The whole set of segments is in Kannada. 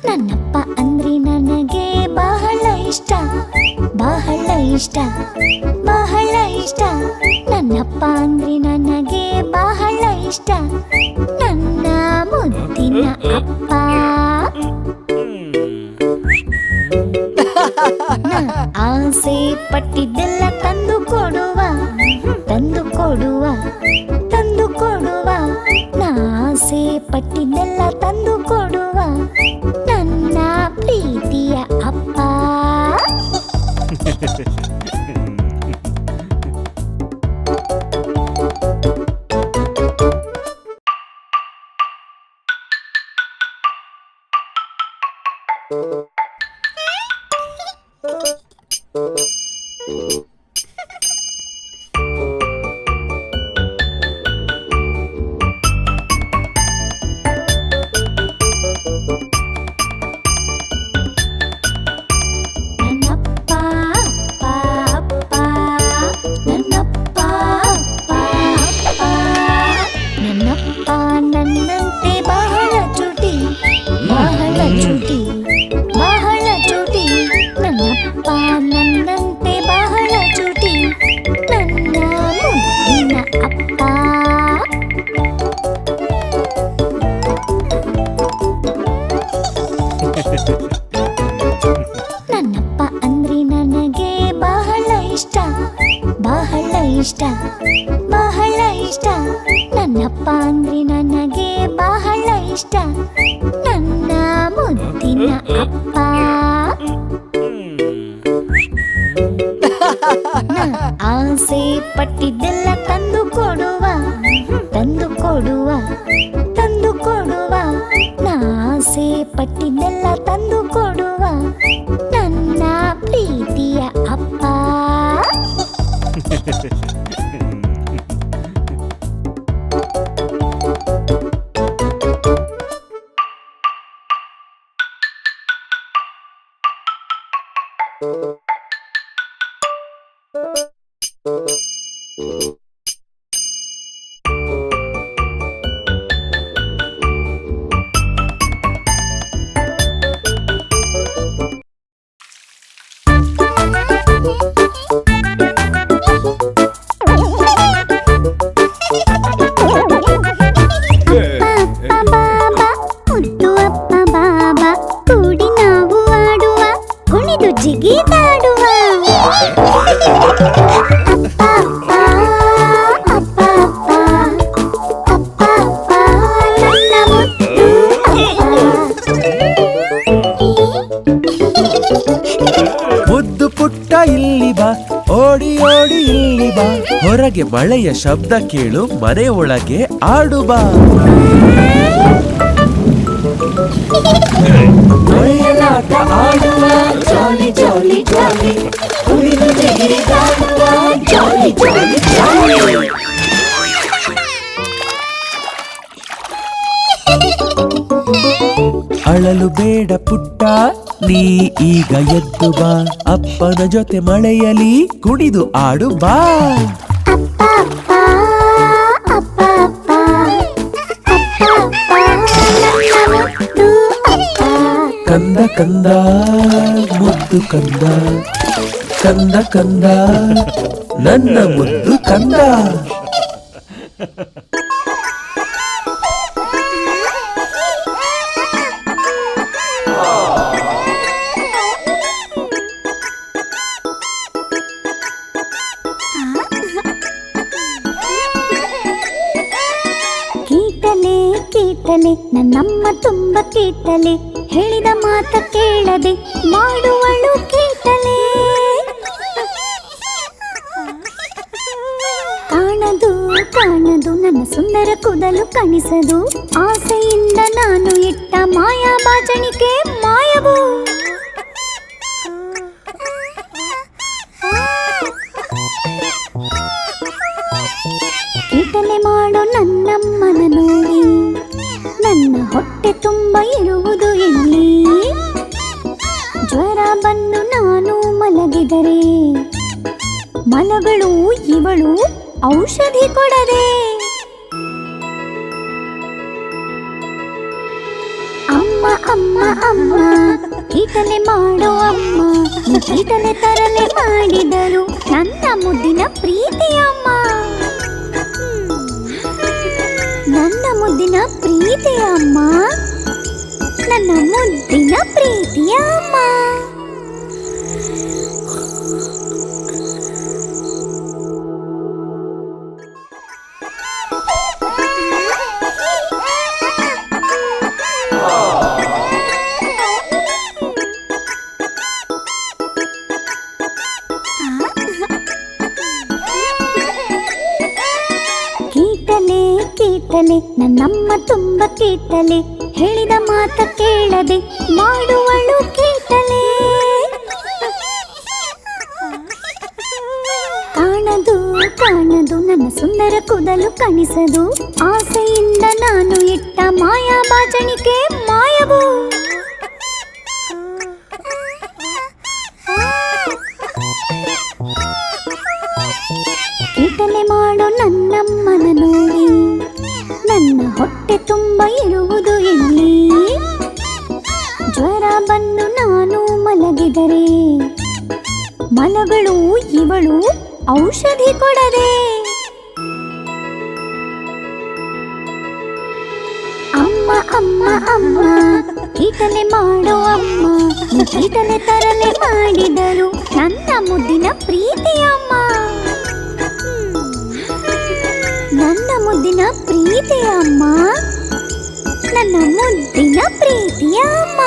ನನ್ನಪ್ಪ ಅಂದ್ರೆ ನನಗೆ ಬಹಳ ಇಷ್ಟ, ಬಹಳ ಇಷ್ಟ, ಬಹಳ ಇಷ್ಟ. ನನ್ನಪ್ಪ ಅಂದ್ರೆ ನನಗೆ ಬಹಳ ಇಷ್ಟ, ನನ್ನ ಮುದ್ದಿನ ಅಪ್ಪ. ಆಸೆ ಪಟ್ಟಿದ್ದೆಲ್ಲ ತಂದು ಕೊಡುವ, ತಂದು ಕೊಡುವ, ತಂದು ಕೊಡುವ. ಆಸೆ ಪಟ್ಟಿದ್ದೆಲ್ಲ ತಂದು ಕೊಡುವ ನನ್ನ ಪ್ರೀತಿಯ ಅಪ್ಪ. ನನ್ನಪ್ಪ ಅಂದ್ರೆ ನನಗೆ ಬಹಳ ಇಷ್ಟ, ಬಹಳ ಇಷ್ಟ, ಬಹಳ ಇಷ್ಟ. ನನ್ನಪ್ಪ ಅಂದ್ರೆ ನನಗೆ ಬಹಳ ಇಷ್ಟ, ನನ್ನ ಮುದ್ದಿನ ಅಪ್ಪ. ಆಸೆ ಪಟ್ಟಿದ್ದೆಲ್ಲ ತಂದು ಕೊಡುವ, ತಂದು ಕೊಡುವ, ತಂದು ಕೊಡುವ. ಆಸೆ ಪಟ್ಟಿದ್ದೆಲ್ಲ ತಂದು ಕೊಡುವ ನನ್ನ ಪ್ರೀತಿಯ ಅಪ್ಪ. ಮುದ್ದು ಪುಟ್ಟ ಇಲ್ಲಿ ಬಾ, ಓಡಿ ಓಡಿ ಇಲ್ಲಿ ಬಾ. ಹೊರಗೆ ಮಳೆಯ ಶಬ್ದ ಕೇಳು, ಮನೆ ಒಳಗೆ ಆಡು ಬಾ. ಮಳೆಯಲಾಟ ಆಡುವ, ಜಾಲಿ ಜಾಲಿ ಜಾಲಿ. ಕುಡಿದು ಜಿಗಿದಾಡುವ, ಜಾಲಿ ಜಾಲಿ ಜಾಲಿ. ಅಳಲು ಬೇಡ ಪುಟ್ಟ, ನೀ ಈಗ ಎದ್ದು ಬಾ. ಅಪ್ಪನ ಜೊತೆ ಮಳೆಯಲಿ ಕುಣಿದು ಆಡು ಬಾ. ಕಂದ ಕಂದ ಮುದ್ದು ಕಂದ, ಕಂದ ಕಂದ ನನ್ನ ಮುದ್ದು ಕಂದ. ಕೀಟಲೆ ಕೀಟ ಕೀಟಲೆ ನನ್ನಮ್ಮ ತುಂಬ ಕೀಟಲೆ ಹೇಳಿದ ಮಾತ ಕೇಳದೆ ಮಾಡುವಳು ಕೀಟಲೆ ಕಾಣದು ಕಾಣದು ನನ್ನ ಸುಂದರ ಕೂದಲು ಕಾಣಿಸದು ಆಸೆಯಿಂದ ನಾನು ಇಟ್ಟ ಮಾಯಾ ಬಾಚಣಿಕೆ ಮಾಯವು ಕೀಟಲೆ ಮಾಡೋ ನನ್ನಮ್ಮನ ನೋಡಿ ನನ್ನ ಹೊಟ್ಟೆ ತುಂಬ ಇರುವುದು ಎಲ್ಲಿ ಜ್ವರ ಬಂದು ನಾನು ಮಲಗಿದರೆ ಮಲಗಳು ಇವಳು ಔಷಧಿ ಕೊಡದೆ ಅಮ್ಮ ಅಮ್ಮ ಅಮ್ಮ ಕೀಟಲೆ ಮಾಡೋ ಅಮ್ಮ ಕೀಟಲೆ ತರಲೆ ಮಾಡಿದರು ನನ್ನ ಮುದ್ದಿನ ಪ್ರೀತಿ ಅಮ್ಮ ನನ್ನ ಮುದ್ದಿನ ಪ್ರೀತಿಯ ಅಮ್ಮ ನನ್ನ ಮುದ್ದಿನ ಪ್ರೀತಿಯ ಅಮ್ಮ ಕೀಟಲೆ ಕೀಟಲೆ ನನ್ನಮ್ಮ ತುಂಬ ಕೀಟಲೆ ಹೇಳಿದ ಮಾತ ಕೇಳದೆ ಮಾಡುವಳು ಕೀಟಲೆ ಕಾಣದು ಕಾಣದು ನನ್ನ ಸುಂದರ ಕೂದಲು ಕಾಣಿಸದು ಆಸೆಯಿಂದ ನಾನು ಇಟ್ಟ ಮಾಯಾ ಬಾಚಣಿಕೆ ಮಾಯವು ಕೀಟಲೆ ಮಾಡೋ ನನ್ನಮ್ಮನ ನೋಡಿ ನನ್ನ ಹೊಟ್ಟೆ ತುಂಬ ಇರುವುದು ಎಲ್ಲಿ ಜ್ವರ ಬಂದು ನಾನು ಮಲಗಿದರೆ ಮಲಗಳು ಇವಳು ಔಷಧಿ ಕೊಡದೆ ಅಮ್ಮ ಅಮ್ಮ ಅಮ್ಮ ಕೀಟಲೆ ಮಾಡೋ ಅಮ್ಮ ಕೀಟಲೆ ತರಲೆ ಮಾಡಿದರು ನನ್ನ ಮುದ್ದಿನ ಪ್ರೀತಿ ಅಮ್ಮ ನನ್ನ ಮುದ್ದಿನ ಪ್ರೀತಿಯ ಅಮ್ಮ ನನ್ನ ಮುದ್ದಿನ ಪ್ರೀತಿಯ ಅಮ್ಮ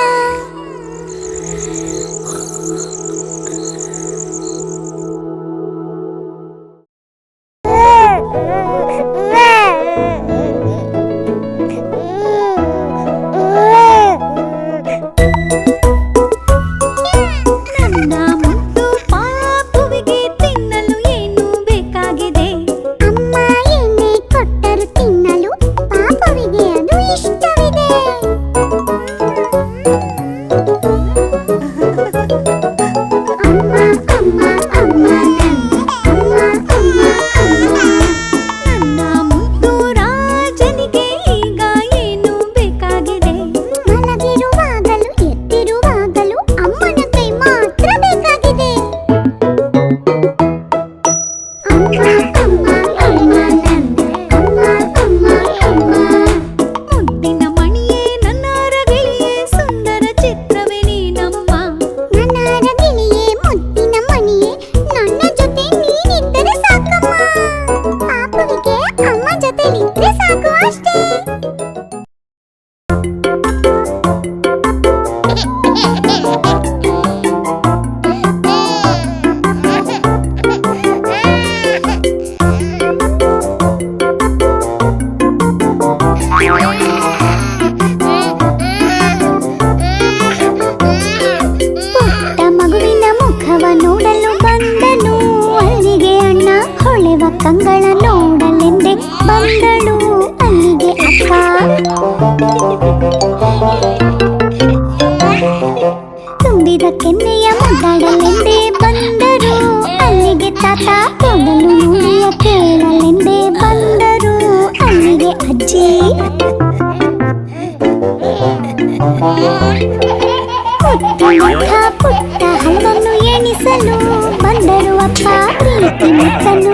ಕಂಗಳ ನೋಡಲೆಂದೇ ಬಂದಳು ಅಲ್ಲಿಗೆ ಅಕ್ಕ. ತುಂಬಿದ ಕೆನ್ನೆಯ ಮುದ್ದಾಡಲೆಂದೇ ಬಂದರು ಅಲ್ಲಿಗೆ ತಾತ. ಮೊದಲು ನುಡಿಯ ಕೇಳಲೆಂದೇ ಬಂದರು ಅಲ್ಲಿಗೆ ಅಜ್ಜಿ. ಪುಟ್ಟ ಪುಟ್ಟ ಹಣ್ಣನ್ನು ಎಣಿಸಲು ಬಂದರು ಅಪ್ಪ. ಪ್ರೀತಿ ಮುತ್ತನ್ನು